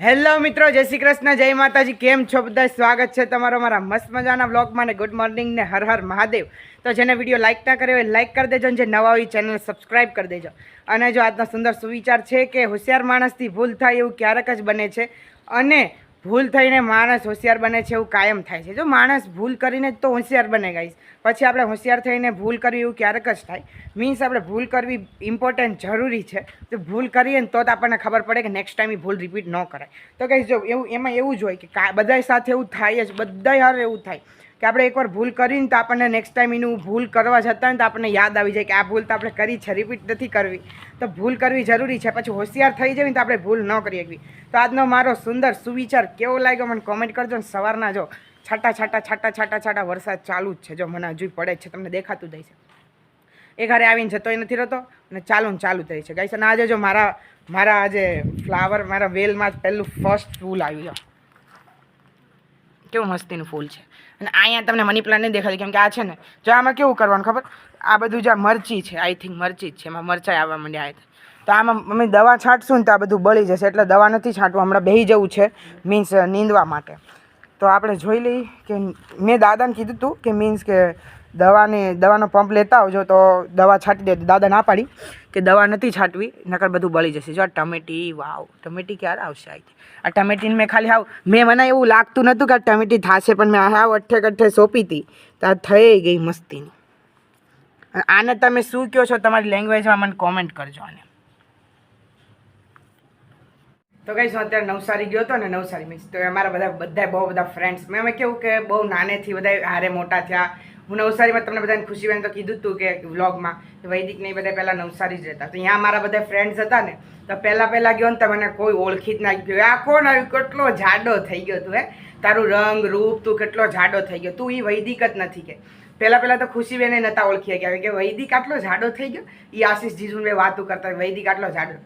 Hello મિત્રો, જય શ્રી કૃષ્ણ, જય માતાજી. કેમ છો બધા? સ્વાગત છે તમારો મારા મસ્ત મજાના વ્લોગમાં ને ગુડ મોર્નિંગ ને હર હર મહાદેવ. તો જેને વિડીયો લાઇક ના કર્યો હોય લાઇક કરી દેજો, અને જે નવા હોય ચેનલ સબસ્ક્રાઈબ કરી દેજો. અને જો આજનો સુંદર સુવિચાર છે કે હોશિયાર માણસથી ભૂલ થાય એવું ક્યારેક જ બને છે, અને ભૂલ થઈને માણસ હોશિયાર બને છે એવું કાયમ થાય છે. જો માણસ ભૂલ કરીને જ તો હોશિયાર બને ગાઈસ, પછી આપણે હોશિયાર થઈને ભૂલ કરવી એવું ક્યારેક જ થાય. મીન્સ આપણે ભૂલ કરવી ઇમ્પોર્ટન્ટ જરૂરી છે. તો ભૂલ કરીએ ને તો જ આપણને ખબર પડે કે નેક્સ્ટ ટાઈમ એ ભૂલ રિપીટ ન કરાય. તો ગાઈસ જો એમાં એવું જ હોય કે બધા સાથે એવું થાય જ, બધા હારે એવું થાય કે આપણે એકવાર ભૂલ કરીને તો આપણને નેક્સ્ટ ટાઈમ એનું ભૂલ કરવા જતાં હોય તો આપણને યાદ આવી જાય કે આ ભૂલ તો આપણે કરી છે, રિપીટ નથી કરવી. તો ભૂલ કરવી જરૂરી છે. પછી હોશિયાર થઈ જવી તો આપણે ભૂલ ન કરી શકવી. તો આજનો મારો સુંદર સુવિચાર કેવો લાગ્યો મને કોમેન્ટ કરજો. ને સવારના જો છાટા વરસાદ ચાલુ જ છે. જો મને હજુ પડે છે, તમને દેખાતું જ છે. એક હારે આવીને જતોય નથી રહેતો અને ચાલુ જ થઈ છે ગાઈસ. અને આજે જો મારા આજે ફ્લાવર મારા વેલમાં જ પહેલું ફર્સ્ટ ફૂલ આવ્યું છે. કેવું મસ્તીનું ફૂલ છે. અને અહીંયા તમને મની પ્લાન્ટ નહીં દેખાય કેમ કે આ છે ને, જો આમાં કેવું કરવાનું ખબર, આ બધું જે મરચી છે, આઈ થિંક મરચી જ છે, એમાં મરચાઈ આવવા માંડ્યા હતા. તો આમાં મમ્મી દવા છાંટશું ને તો આ બધું બળી જશે, એટલે દવા નથી છાંટવું. હમણાં બેસી જવું છે મીન્સ નીંદવા માટે. તો આપણે જોઈ લઈએ કે મેં દાદાને કીધું હતું કે મીન્સ કે દવાનો પંપ લેતા આવજો તો દવા છાંટી દે. દાદા ના પાડી કે દવા નથી છાંટવી, નકર બધું બળી જશે. જો આ ટમેટી, વાવ ટમેટી ક્યારે આવશે? આ ટમેટીને મેં ખાલી મને એવું લાગતું નહોતું કે આ ટમેટી થશે, પણ મેં અઠ્ઠે સોંપી હતી તો આ થઈ ગઈ મસ્તીની. આને તમે શું કહો છો તમારી લેંગ્વેજમાં મને કોમેન્ટ કરજો. આને તો કહીશ, હું અત્યારે નવસારી ગયો હતો ને, નવસારી મીન્સ તો અમારા બધા બહુ બધા ફ્રેન્ડ્સ, મેં અમે કેવું કે બહુ નાનેથી બધા હારે મોટા થયા. હું નવસારીમાં તમને બધાને ખુશી બેન તો કીધું હતું કે વ્લોગમાં વૈદિક નહીં બધા પહેલાં નવસારી જ રહેતા. તો અહીંયા મારા બધા ફ્રેન્ડ્સ હતા ને, તો પહેલાં ગયો ને તો મને કોઈ ઓળખી જ ના ગયો. આ કોણ આવ્યું? કેટલો જાડો થઈ ગયો તું, તારું રંગ રૂપ, તું કેટલો જાડો થઈ ગયો, તું એ વૈદિક જ નથી કે. પહેલાં તો ખુશી બેને નહોતા ઓળખી ગયા કે વૈદિક આટલો જાડો થઈ ગયો. એ આશીષ જીજુને વાતું કરતા વૈદિક આટલો જાડો.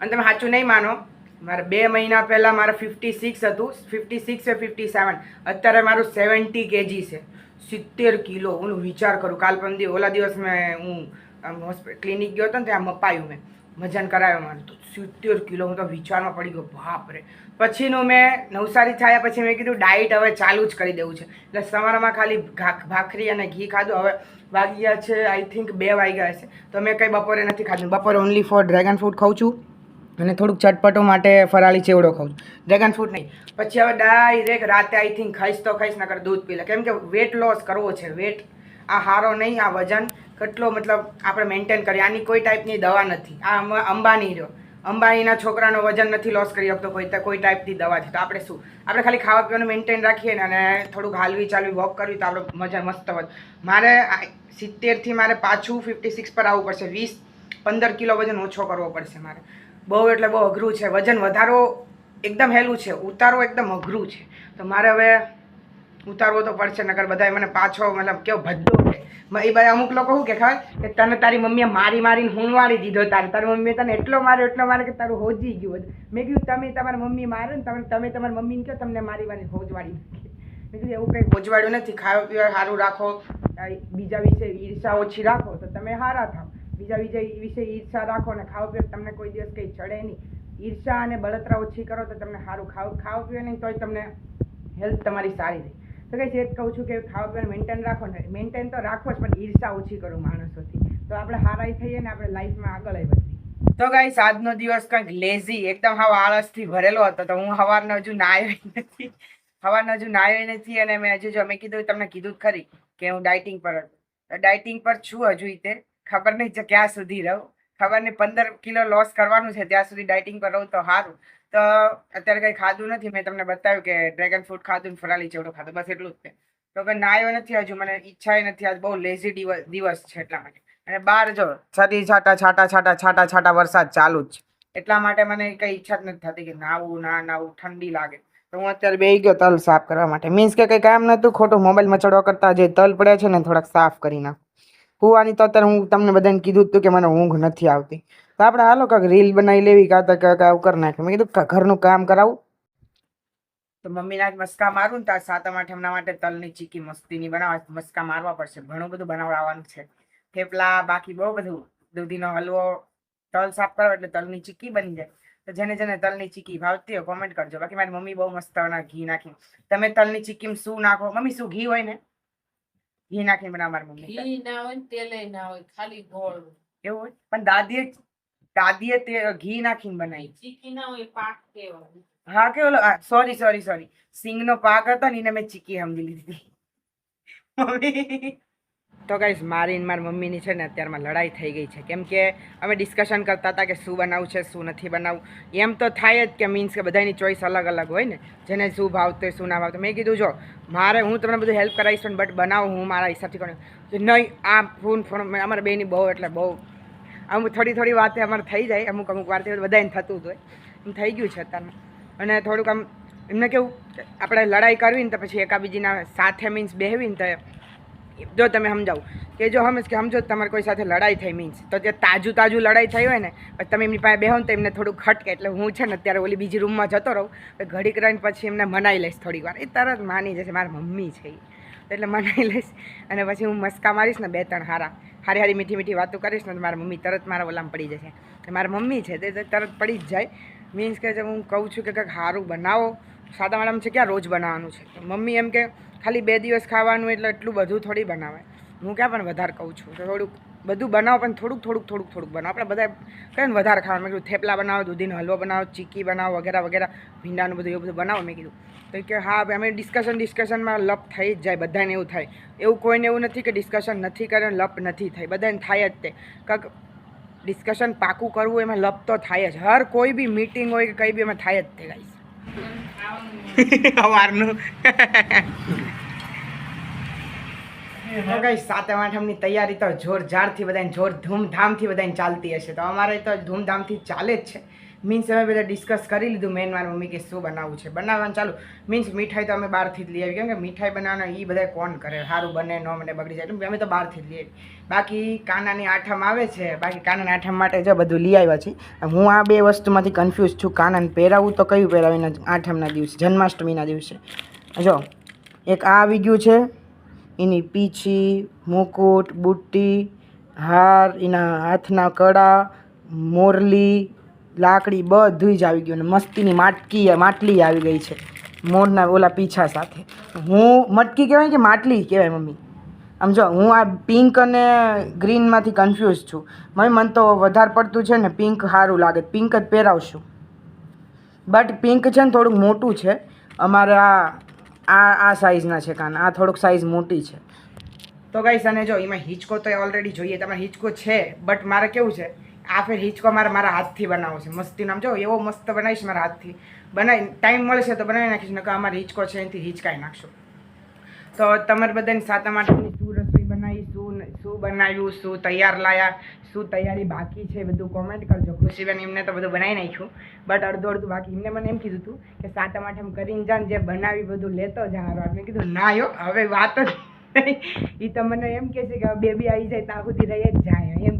અને તમે સાચું નહીં માનો, મારે 2 મહિના પહેલાં મારે 56 હતું, 56 કે 57. અત્યારે મારું 70 kg છે, 70 કિલો. હું વિચાર કરું, કાલ પરમ ઓલા દિવસ હું ક્લિનિક ગયો હતો ને ત્યાં મપાયું, મેં વજન કરાવ્યો મારું તો 70 કિલો. હું તો વિચારમાં પડી ગયો, બાપરે. પછીનું મેં નવસારી થયા પછી મેં કીધું ડાયટ હવે ચાલુ જ કરી દેવું છે. એટલે સવારમાં ખાલી ભાખરી અને ઘી ખાધું. હવે વાગ્યા છે આઈ થિંક 2 વાગ્યા છે, તો મેં કંઈ બપોરે નથી ખાધું. બપોરે ઓનલી ફોર ડ્રેગન ફ્રૂટ ખાઉં છું અને થોડુંક ચટપટો માટે ફરાળી ચેવડો ખાઉં છું, ડ્રેગન ફ્રૂટ નહીં. પછી હવે ડાયરેક્ટ રાતે આઈ થિંક ખાઈશ નકર દૂધ પી લે, કેમ કે વેટ લોસ કરવો છે. વેટ આ હારો નહીં, આ વજન કેટલો મતલબ આપણે મેન્ટેન કરીએ. આની કોઈ ટાઈપની દવા નથી. આ અંબાણી રહ્યો, અંબાણીના છોકરાનો વજન નથી લોસ કરી શકતો કોઈ ટાઈપની દવા છે. તો આપણે શું, આપણે ખાલી ખાવા પીવાનું મેન્ટેન રાખીએ ને અને થોડુંક હાલવી ચાલવી વોક કરવી તો આપણે મજા મસ્ત વધે. મારે 70થી મારે પાછું 56 પર આવવું પડશે. 15 કિલો વજન ઓછો કરવો પડશે મારે. બહુ એટલે બહુ અઘરું છે. વજન વધારો એકદમ હેલું છે, ઉતારવો એકદમ અઘરું છે. તો મારે હવે ઉતારવો તો પડશે, નકર બધા મને પાછો મતલબ કેવો ભદ્દો છે. એ બધા અમુક લોકો શું કે ખબર કે તને તારી મમ્મીએ મારીને હુંવાડી દીધો, તારી મમ્મીએ તને એટલો મારે કે તારું હોજી ગયું. મેં કીધું તમે તમારી મમ્મી મારે ને તમે તમારી મમ્મીને કહો તમને મારી હોજવાડી નાખી. મેં કીધું એવું કંઈ હોજવાડ્યું નથી. ખાવા પીવા સારું રાખો, બીજા વિશે ઈર્ષા ઓછી રાખો તો તમે સારા થાવ. બીજા વિશે ઈર્ષા રાખો ને ખાવા પીવા તમને કોઈ દિવસ કંઈ ચડે નહીં. ઈર્ષા અને બળતરા ઓછી કરો તો તમને સારું ખાવા પીવા નહીં તોય તમને હેલ્થ તમારી સારી રહે. તો કંઈ એ જ કહું છું કે ખાવા પીવાનું મેન્ટેન રાખો ને, મેન્ટેન તો રાખો જ પણ ઈર્ષા ઓછી કરો માણસોથી, તો આપણે હારાઈ થઈએ ને આપણે લાઈફમાં આગળ વધીએ. તો ગાઈસ, આજનો દિવસ કંઈક લેઝી એકદમ આળસથી ભરેલો હતો. તો હું સવારનો હજુ નાયો નથી અને મેં હજુ મેં તમને કીધું ખરી કે હું ડાયટિંગ પર હતું. ડાયટિંગ પર છું હજુ. ખબર નહીં ક્યાં સુધી રહું, ખબર નહીં. 15 કિલો લોસ કરવાનું છે ત્યાં સુધી ડાયટિંગ પર રહું તો સારું. તો અત્યારે કંઈ ખાધું નથી. મેં તમને બતાવ્યું કે ડ્રેગન ફ્રૂટ ખાધું ને ફરાળી ચેવડો ખાધો, બસ એટલું જ છે. તો કંઈ નાયો નથી હજુ, મને ઈચ્છા નથી. આજ બહુ લેઝી દિવસ છે એટલા માટે. અને બહાર જો છાટા વરસાદ ચાલુ જ છે, એટલા માટે મને કંઈ ઈચ્છા જ નથી થતી કે નાવું ઠંડી લાગે. તો હું અત્યારે બેસી ગયો તલ સાફ કરવા માટે. મીન્સ કે કંઈ કામ નહોતું, ખોટું મોબાઈલ મચડવા કરતાં જે તલ પડ્યા છે ને થોડાક સાફ કરી નાખું. હુવાની તો અત્યારે હું તમને બધાને કીધું હતું કે મને ઊંઘ નથી આવતી. તો આપણે હાલો કાંઈક રીલ બનાવી લેવી, કાં તો આવું કરી નાખે. મેં કીધું ઘરનું કામ કરાવું. તો મમ્મીના જ મસ્કા મારું ને તો 7 આઠમના માટે તલની ચીકી મસ્તીની બનાવવા મસ્કા મારવા પડશે. ઘણું બધું બનાવડાવવાનું છે, થેપલા, બાકી બહુ બધું. દૂધીનો હલવો, તલ સાફ કરો એટલે તલની ચીકી બની જાય. તો જેને જેને તલની ચીકી ભાવતી હોય કોમેન્ટ કરજો. બાકી મારી મમ્મી બહુ મસ્ત ઘી નાખી. તમે તલની ચીકીમાં શું નાખો મમ્મી? શું ઘી હોય ને? ઘી નાખીને બનાવ મારી મમ્મી. ઘી ના હોય તેલ ના હોય, ખાલી ગોળ એવું હોય. પણ દાદીએ તે ઘી નાખીને બનાવી. ચીકી ના હોય, પાક કેવો. હા કે ઓલો સોરી સિંગનો પાક હતો ને એને મેં ચીકી સમજી લીધી મમ્મી. તો ગાઈસ મારી મમ્મીની છે ને અત્યારમાં લડાઈ થઈ ગઈ છે. કેમ કે અમે ડિસ્કશન કરતા હતા કે શું બનાવવું છે શું નથી બનાવવું. એમ તો થાય જ કે મીન્સ કે બધાની ચોઈસ અલગ અલગ હોય ને, જેને શું ભાવતું હોય શું ના ભાવતું. મેં કીધું જો હું તમને બધું હેલ્પ કરાવીશ પણ બટ બનાવું હું મારા હિસાબથી કરું. નહીં આ ફોન અમારા બેની બહુ એટલે બહુ આમ થોડી વાતે અમારે થઈ જાય. અમુક વારથી બધાને થતું જ હોય. એમ થઈ ગયું છે અત્યારમાં. અને થોડુંક આમ એમને કેવું આપણે લડાઈ કરવી ને તો પછી એકાબીજીના સાથે મીન્સ બેહવીને તો જો તમે સમજાવો કે જો સમજો તમારે કોઈ સાથે લડાઈ થઈ મીન્સ તો જે તાજું લડાઈ થઈ હોય ને પછી તમે એમની પાસે બેહો ને તો એમને થોડું ખટકે. એટલે હું છે ને અત્યારે ઓલી બીજી રૂમમાં જતો રહું ઘડીક રહીને પછી એમને મનાઈ લઈશ થોડીક વાર. એ તરત માની જશે મારી મમ્મી છે એટલે મનાઈ લઈશ. અને પછી હું મસ્કા મારીશ ને 2-3 હારી મીઠી વાતો કરીશ ને મારી મમ્મી તરત મારા ઓલામાં પડી જશે. મારી મમ્મી છે તે તરત પડી જ જાય. મીન્સ કે હું કહું છું કે કંઈક સારું બનાવો. સાદા મારામાં છે ક્યાં રોજ બનાવવાનું છે. મમ્મી એમ કે ખાલી 2 દિવસ ખાવાનું એટલે એટલું બધું થોડી બનાવાય. હું ક્યાં પણ વધારે કહું છું કે થોડુંક બધું બનાવો પણ થોડુંક બનાવો. આપણે બધા કહે ને વધારે ખાવાનું. મેં કીધું થેપલા બનાવો, દૂધીનો હલવો બનાવો, ચીકી બનાવો વગેરે ભીંડાનું બધું એવું બધું બનાવો. મેં કીધું તો કે હા અમે ડિસ્કશનમાં લપ થઈ જ જાય. બધાને એવું થાય. એવું કોઈને એવું નથી કે ડિસ્કશન નથી કરે લપ નથી થાય. બધાને થાય જ તે કાંક ડિસ્કશન પાકું કરવું એમાં લપ તો થાય જ. હર કોઈ બી મીટિંગ હોય કે કંઈ બી એમાં થાય જ તે ગાઈસ. સવારનું સાતમ આઠમની તૈયારી તો જોરજારથી બધાને ધૂમધામથી બધાને ચાલતી હશે. તો અમારે તો ધૂમધામથી ચાલે જ છે. મીન્સ અમે બધા ડિસ્કસ કરી લીધું મેન મારી મમ્મી કે શું બનાવવું છે બનાવવાનું ચાલુ. મીન્સ મીઠાઈ તો અમે બહારથી જ લઈ આવી. કેમ કે મીઠાઈ બનાવવાના એ બધા કોણ કરે, સારું બને ન મને બગડી જાય એટલે અમે તો બહારથી જ લઈ આવી. બાકી કાનાની આઠમ આવે છે. બાકી કાનાની આઠમ માટે જો બધું લઈ આવ્યા છે. હું આ 2 વસ્તુમાંથી કન્ફ્યુઝ છું. કાનાને પહેરાવું તો કયું પહેરાવીને આઠમના દિવસે જન્માષ્ટમીના દિવસે. જો એક આ આવી ગયું છે. એની પીછી, મુકુટ, બુટ્ટી, હાર, એના હાથના કડા, મોરલી, લાકડી બધું જ આવી ગયું. અને મસ્તીની માટલી આવી ગઈ છે મોરના ઓલા પીછા સાથે. હું મટકી કહેવાય કે માટલી કહેવાય મમ્મી? આમ જો હું આ પિંક અને ગ્રીનમાંથી કન્ફ્યુઝ છું. મને તો વધારે પડતું છે ને પિંક સારું લાગે. પિંક જ પહેરાવશું. બટ પિંક છે ને થોડુંક મોટું છે. અમારે આ સાઇઝના છે કાન. આ થોડુંક સાઇઝ મોટી છે. તો ગાઈસ અને જો એમાં હિંચકો તો ઓલરેડી જોઈએ. તમારે હિંચકો છે બટ મારે કેવું છે આ ફેર હિંચકો મારા હાથથી બનાવવો છે. મસ્તી નામ જો એવો મસ્ત બનાવીશ મારા હાથથી. બનાવી ટાઈમ મળશે તો બનાવી નાખીશ. નકર અમારે હિંચકો છે એનાથી હિંચકાઈ નાખશું. તો તમારે બધાની સાતમ આઠમની શું રસોઈ બનાવી, શું બનાવ્યું, શું તૈયાર લાયા, શું તૈયારી બાકી છે બધું કોમેન્ટ કરજો. ખુશીબેન એમને તો બધું બનાવી નાખ્યું બટ અડધું બાકી. એમને મને એમ કીધું હતું કે સાતમ આઠમ કરીને જાન જે બનાવી બધું લેતો જ હારો. મેં કીધું ના યો હવે વાત જ એ તો મને એમ કહે છે કે બેબી આવી જાય ત્યાં સુધી રહી જ જાય એમ.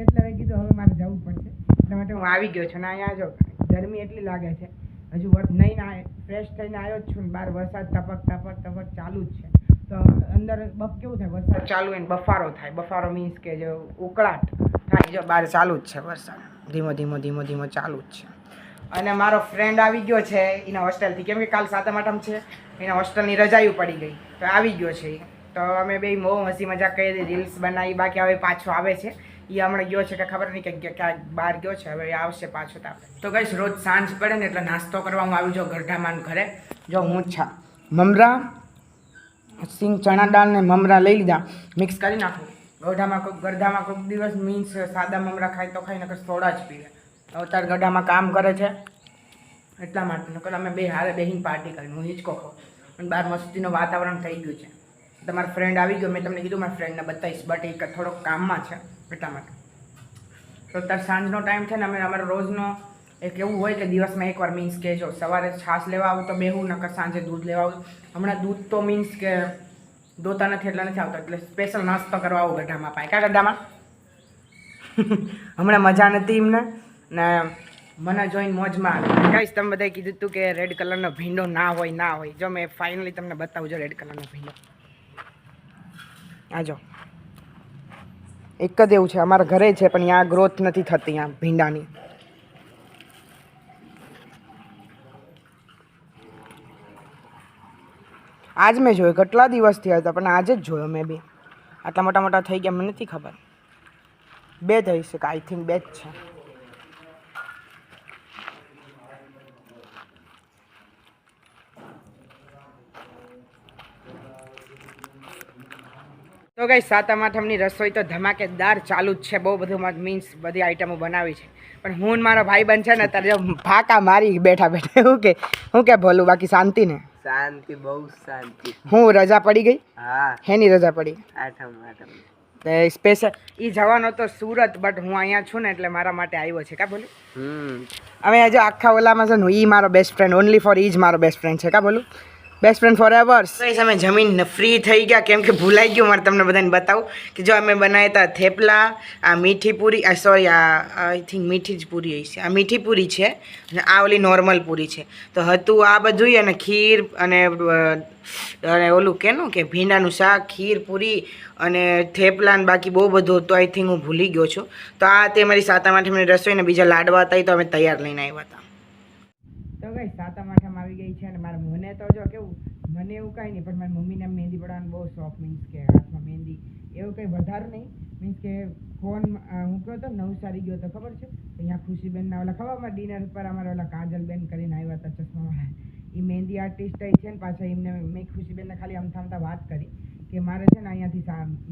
એટલે મેં કીધું હવે મારે જવું પડશે. એટલા માટે હું આવી ગયો છું. ને અહીંયા જો ગરમી એટલી લાગે છે. હજુ નહીં ના ફ્રેશ થઈને આવ્યો જ છું ને બહાર વરસાદ ટપક ચાલુ જ છે. તો અંદર કેવું થાય વરસાદ ચાલુ હોય ને બફારો થાય. બફારો મીન્સ કે જો ઉકળાટ થાય. જો બહાર ચાલુ જ છે વરસાદ. ધીમો ચાલુ જ છે. અને મારો ફ્રેન્ડ આવી ગયો છે એના હોસ્ટેલથી. કેમ કે કાલ સાતમ આઠમ છે. એના હોસ્ટેલની રજાયું પડી ગઈ તો આવી ગયો છે. તો અમે બે બહુ હસી મજાક કરી, રીલ્સ બનાવી. બાકી હવે પાછો આવે છે. એ હમણાં ગયો છે કે ખબર નહીં કે ક્યાંક બહાર ગયો છે. હવે આવશે પાછો તો આપણે. તો ગાઈસ રોજ સાંજ પડે ને એટલે નાસ્તો કરવા હું આવી જાઉં ગરઢામાં ઘરે. જો હું મમરા, સિંગ ચણા દાળ ને મમરા લઈ લીધા. મિક્સ કરી નાખું. ગરઢામાં કોઈક દિવસ મીન્સ સાદા મમરા ખાય તો ખાઈ નકર સોડા જ પીવે. અત્યારે ગઢામાં કામ કરે છે એટલા માટે. નકર અમે બે હારે બેહીને પાર્ટી કરીને હું હિંચકો ખાઉં. અને બહાર મસ્તીનું વાતાવરણ થઈ ગયું છે. તમારો ફ્રેન્ડ આવી ગયો. મેં તમને કીધું મારા ફ્રેન્ડને બતાવીશ બટ એ થોડોક કામમાં છે એટલા માટે. તો અત્યારે સાંજનો ટાઈમ છે ને અમારો રોજનો એક એવું હોય કે દિવસમાં એકવાર મીન્સ કે જો સવારે છાશ લેવા આવું તો બેહું, નકર સાંજે દૂધ લેવા આવું. હમણાં દૂધ તો મીન્સ કે દોતા નથી એટલે નથી આવતો. એટલે સ્પેશિયલ નાસ્તો કરવા આવું ગઢામાં પાય. ક્યાં ગઢામાં હમણાં મજા નથી એમને ને મને જોઈને મોજમાં આવે. ગાઈસ તમે બધાએ કીધું હતું કે રેડ કલરનો ભીંડો ના હોય. જો મેં ફાઇનલી તમને બતાવું જો રેડ કલરનો ભીંડો. આ જો એક જ એવું છે અમારા ઘરે છે પણ ત્યાં ગ્રોથ નથી થતી. ત્યાં ભીંડાની આજ મેં જોયો, કેટલા દિવસથી હતા પણ આજે જ જોયો મેં બી. આટલા મોટા મોટા થઈ ગયા મને નથી ખબર. 2 થઈ શકે, આઈ થિંક 2 જ છે. તો ગાઈસ સાતમ આઠમની રસોઈ તો ધમાકેદાર ચાલુ જ છે. બહુ બધું મીન્સ બધી આઈટમો બનાવી છે. પણ હું ને મારો ભાઈ બન છે ને અત્યારે ફાકા મારી બેઠા બેઠા હું કે બોલું, બાકી શાંતિ ને? શાંતિ, બહુ શાંતિ. હું રજા પડી ગઈ? હા, હેની રજા પડી? આઠમ. સ્પેશિયલ ઈ જવાનો તો સુરત, બટ હું અહીંયા છું ને એટલે મારા માટે આવ્યો છે. કા બોલું? અમે આજે આખા ઓલામાં છે ને ઈ મારો બેસ્ટ ફ્રેન્ડ, ઓનલી ફોર ઈ જ મારો બેસ્ટ ફ્રેન્ડ છે. કા બોલું? Best friend forevers. અમે જમીન ફ્રી થઈ ગયા કેમ કે ભૂલાઈ ગયું મારે તમને બધાને બતાવું કે જો અમે બનાવ્યા હતા થેપલા, આ મીઠી પૂરી, સોરી આ આઈ થિંક મીઠી જ પૂરી હશે. આ મીઠી પૂરી છે અને આ ઓલી નોર્મલ પૂરી છે. તો હતું આ બધું અને ખીર અને ઓલું કેનું કે ભીંડાનું શાક, ખીર પૂરી અને થેપલા ને બાકી બહુ બધું હતું. આઈ થિંક હું ભૂલી ગયો છું. તો આ તે મારી સાતમ આઠમની રસોઈ ને બીજા લાડવા હતા તો અમે તૈયાર લઈને આવ્યા હતા. તો ગઈ સાતમ આઠમ આવી ગઈ છે અને મારા મને તો જો કેવું, મને એવું કાંઈ નહીં પણ મારી મમ્મીને મહેંદી પડવાનો બહુ શોખ. મીન્સ કે હાથમાં મહેંદી એવું કંઈ વધારે નહીં. મીન્સ કે ફોન હું કહ્યો તો નવસારી ગયો તો ખબર છે, અહીંયા ખુશીબેનના ઓલા ખબર ડિનર પર અમારા ઓલા કાજલબેન કરીને આવ્યા હતા ચશ્માવાળા, એ મહેંદી આર્ટિસ્ટ છે ને પાછા એમને મેં ખુશીબેનને ખાલી આમથામતા વાત કરી કે મારે છે ને અહીંયાથી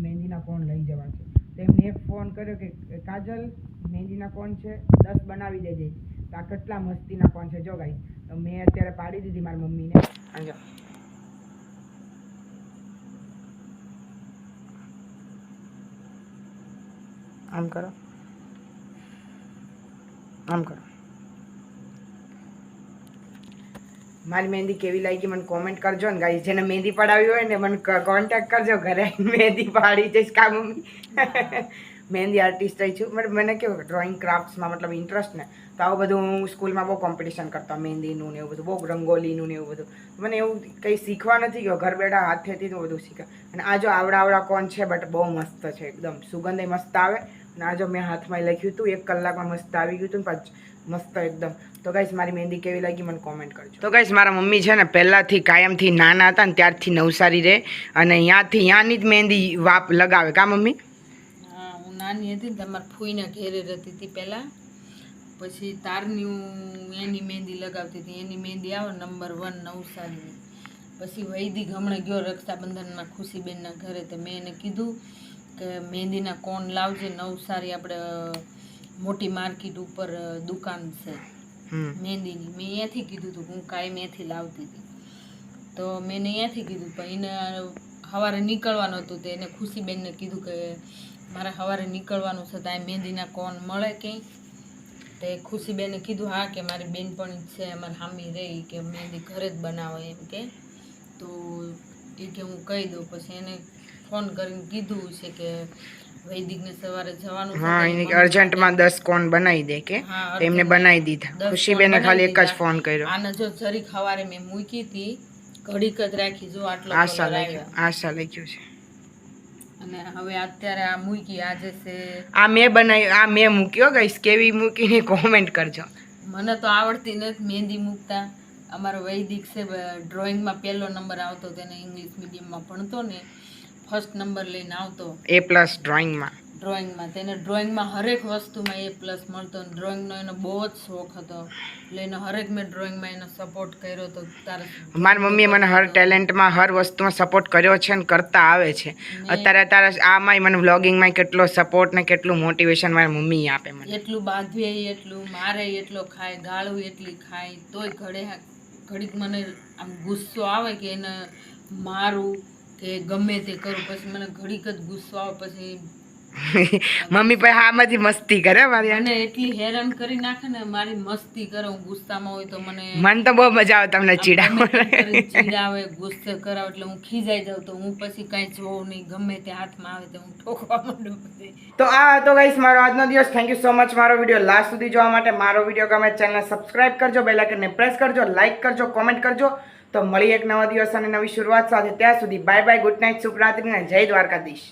મહેંદીના કોણ લઈ જવા છે. તો એમને એક ફોન કર્યો કે કાજલ મહેંદીના કોણ છે 10 બનાવી દેજે. તો આ કેટલા મસ્તીના કોણ છે જો ગાઈ. તો મેં અત્યારે પાડી દીધી મારી મમ્મીને. અને જો આમ કરો, આમ કરો. મારી મહેંદી કેવી લાગી મને કોમેન્ટ કરજો ને ગાઈસ. જેને મહેંદી પડાવી હોય ને મને કોન્ટેક્ટ કરજો, ઘરે મહેંદી પાડી જઈશ. કા મમ્મી મહેંદી આર્ટિસ્ટ રહી છું. મને કેવું ડ્રોઈંગ ક્રાફ્ટ્સમાં મતલબ ઇન્ટરેસ્ટ ને, તો આવું બધું હું સ્કૂલમાં બહુ કોમ્પિટિશન કરતા, મહેંદીનું ને એવું બધું, બહુ રંગોલીનું ને એવું બધું. મને એવું કંઈ શીખવા નથી ગયો, ઘર બેઠા હાથેથી તો બધું શીખા. અને આ જો આવડા કોણ છે બટ બહુ મસ્ત છે એકદમ, સુગંધ મસ્ત આવે. અને આ જો મેં હાથમાં લખ્યું હતું 1 કલાકમાં મસ્ત આવી ગયું હતું ને મસ્ત એકદમ. તો ગાઈસ મારી મહેંદી કેવી લાગી મને કોમેન્ટ કરજો. તો ગાઈસ મારા મમ્મી છે ને પહેલાંથી કાયમથી નાના હતા ને ત્યારથી નવસારી રહે અને ત્યાંની જ મહેંદી લગાવે. કા મમ્મી? હા, હું નાની હતી ને તમારા ફૂઈના ઘેરે રહેતી હતી પહેલાં. પછી તારની હું એની મહેંદી લગાવતી હતી. એની મહેંદી આવે નંબર 1 નવસારીની. પછી વૈદિક હમણાં ગયો રક્ષાબંધનમાં ખુશીબેનના ઘરે, તો મેં એને કીધું કે મહેંદીના કોણ લાવજે. નવસારી આપણે મોટી માર્કેટ ઉપર દુકાન છે મહેંદીની. મેં અહીંયાથી કીધું હતું, હું કાંઈ અહીંયાથી લાવતી હતી. તો મેં અહીંયાથી કીધું પણ એને સવારે નીકળવાનું હતું. તો એને ખુશીબેનને કીધું કે મારે સવારે નીકળવાનું છે, તો આ મહેંદીના કોણ મળે ક્યાંય? તો એ ખુશીબેને કીધું હા કે મારી બેનપણી છે અમારી હામી રહી કે મહેંદી ઘરે જ બનાવે એમ કે. તો એ કે હું કહી દઉં. પછી એને ફોન કરીને કીધું છે કે વૈદિકને સવારે જવાનું છે. હા, એને અર્જન્ટમાં 10 કોણ બનાવી દે કે એમને બનાવી દીધા. ખુશીબેને ખાલી એક જ ફોન કર્યો. આને જો જરીક સવારે મેં મૂકી હતી, ઘડીક જ રાખી, જો આટલો આશા લખ્યું છે. અને હવે અત્યારે આ મૂકી આજે છે. આ મેં બનાવી, આ મેં મૂક્યો ગાઈસ. કેવી મૂકીને કોમેન્ટ કરજો. મને તો આવડતી નથી મહેંદી મૂકતા. અમારો વૈદિક છે ડ્રોઈંગમાં 1લો નંબર આવતો, તેને ઇંગ્લિશ મીડિયમમાં ભણતો ને, 1st નંબર લઈને આવતો A+ ડ્રોઈંગમાં. તેને ડ્રોઈંગમાં હરેક વસ્તુમાં A+ મળતો. ડ્રોઈંગનો એનો બહુ જ શોખ હતો એટલે એને હરેક મેં ડ્રોઈંગમાં એનો સપોર્ટ કર્યો હતો. મારી મમ્મીએ મને હર ટેલેન્ટમાં હર વસ્તુમાં સપોર્ટ કર્યો છે ને કરતા આવે છે. અત્યારે આમાંય મને વ્લોગિંગમાં કેટલો સપોર્ટ ને કેટલું મોટિવેશન મારી મમ્મી આપે મને. એટલું બાંધવે એટલું મારે, એટલો ખાય, ગાળું એટલી ખાય, તોય ઘડીક મને આમ ગુસ્સો આવે કે એને મારું કે ગમે તે કરું. પછી મને ઘડીક જ ગુસ્સો આવે. પછી મમ્મી પછી આમાંથી મસ્તી કરે મારી. મને એટલી હેરાન કરી નાખે ને, મારી મસ્તી કરે. હું ગુસ્સામાં હોય તો મને તો બહુ મજા આવે તમને ચીડાવે, ગુસ્સે કરાવે એટલે હું ખીજાઈ જાઉં. તો હું પછી કાંઈ જોઉં નહીં, ગમે તે હાથમાં આવે તો હું ઠોકવા માંડું. તો આ હતો ગાઈસ મારો આજનો દિવસ. થેન્ક યુ સો મચ મારો વિડીયો લાસ્ટ સુધી જોવા માટે. મારો વિડીયો ગમે ચેનલ સબસ્ક્રાઇબ કરજો, બેલ આઇકનને પ્રેસ કરજો, લાઇક કરજો, કોમેન્ટ કરજો. તો મળી એક નવા દિવસ અને નવી શરૂઆત સાથે. ત્યાં સુધી બાય બાય, ગુડ નાઇટ, શુભરાત્રી અને જય દ્વારકાધીશ.